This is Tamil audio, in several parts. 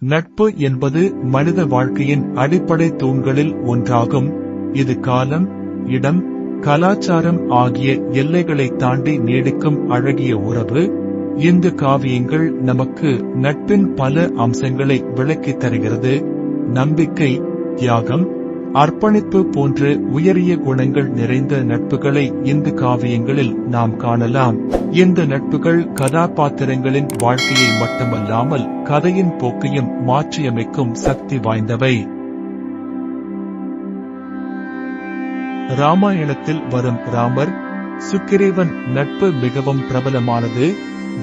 நட்பு என்பது மனித வாழ்க்கையின் அடிப்படை தூண்களில் ஒன்றாகும். இது காலம், இடம், கலாச்சாரம் ஆகிய எல்லைகளை தாண்டி நீடிக்கும் அழகிய உறவு. இந்து காவியங்கள் நமக்கு நட்பின் பல அம்சங்களை விளக்கித் தருகிறது. நம்பிக்கை, தியாகம், அர்ப்பணிப்பு போன்ற உயரிய குணங்கள் நிறைந்த நட்புகளை இந்து காவியங்களில் நாம் காணலாம். இந்த நட்புகள் கதாபாத்திரங்களின் வாழ்க்கையை மட்டுமல்லாமல் கதையின் போக்கையும் மாற்றியமைக்கும் சக்தி வாய்ந்தவை. ராமாயணத்தில் வரும் ராமர், சுக்கிரீவன் நட்பு மிகவும் பிரபலமானது.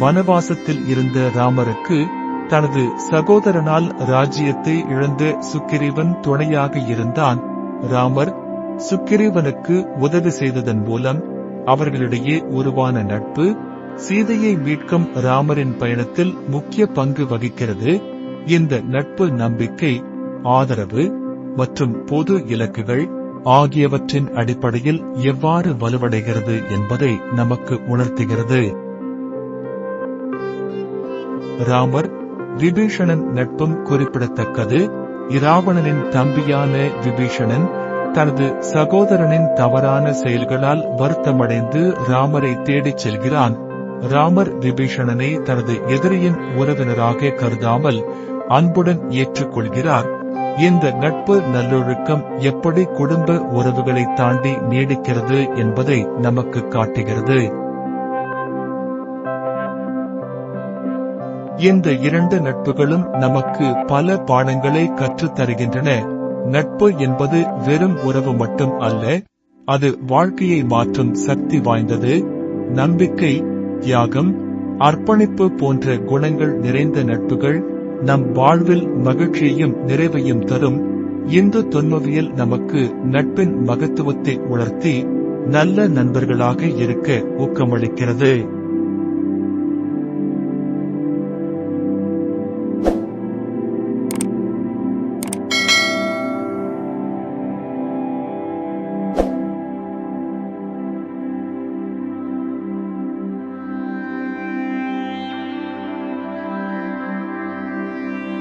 வனவாசத்தில் இருந்த ராமருக்கு தனது சகோதரனால் ராஜ்யத்தை இழந்த சுக்கிரீவன் துணையாக இருந்தான். ராமர் சுக்கிரீவனுக்கு உதவி செய்ததன் மூலம் அவர்களிடையே உருவான நட்பு சீதையை மீட்கும் ராமரின் பயணத்தில் முக்கிய பங்கு வகிக்கிறது. இந்த நட்பு நம்பிக்கை, ஆதரவு மற்றும் பொது இலக்குகள் ஆகியவற்றின் அடிப்படையில் எவ்வாறு வலுவடைகிறது என்பதை நமக்கு உணர்த்துகிறது. ராமர், விபீஷணன் நட்பும் குறிப்பிடத்தக்கது. இராவணனின் தம்பியான விபீஷணன் தனது சகோதரனின் தவறான செயல்களால் வருத்தமடைந்து ராமரை தேடிச் செல்கிறான். ராமர் விபீஷணனை தனது எதிரியின் உறவினராக கருதாமல் அன்புடன் ஏற்றுக்கொள்கிறார். இந்த நட்பு நல்லொழுக்கம் எப்படி குடும்ப உறவுகளை தாண்டி நீடிக்கிறது என்பதை நமக்கு காட்டுகிறது. இந்த இரண்டு நட்புகளும் நமக்கு பல பாடங்களை கற்றுத் தருகின்றன. நட்பு என்பது வெறும் உறவு மட்டும் அல்ல, அது வாழ்க்கையை மாற்றும் சக்தி வாய்ந்தது. நம்பிக்கை, தியாகம், அர்ப்பணிப்பு போன்ற குணங்கள் நிறைந்த நட்புகள் நம் வாழ்வில் மகிழ்ச்சியையும் நிறைவையும் தரும். இந்து தொன்மவியல் நமக்கு நட்பின் மகத்துவத்தை உணர்த்தி நல்ல நண்பர்களாக இருக்க ஊக்கமளிக்கிறது.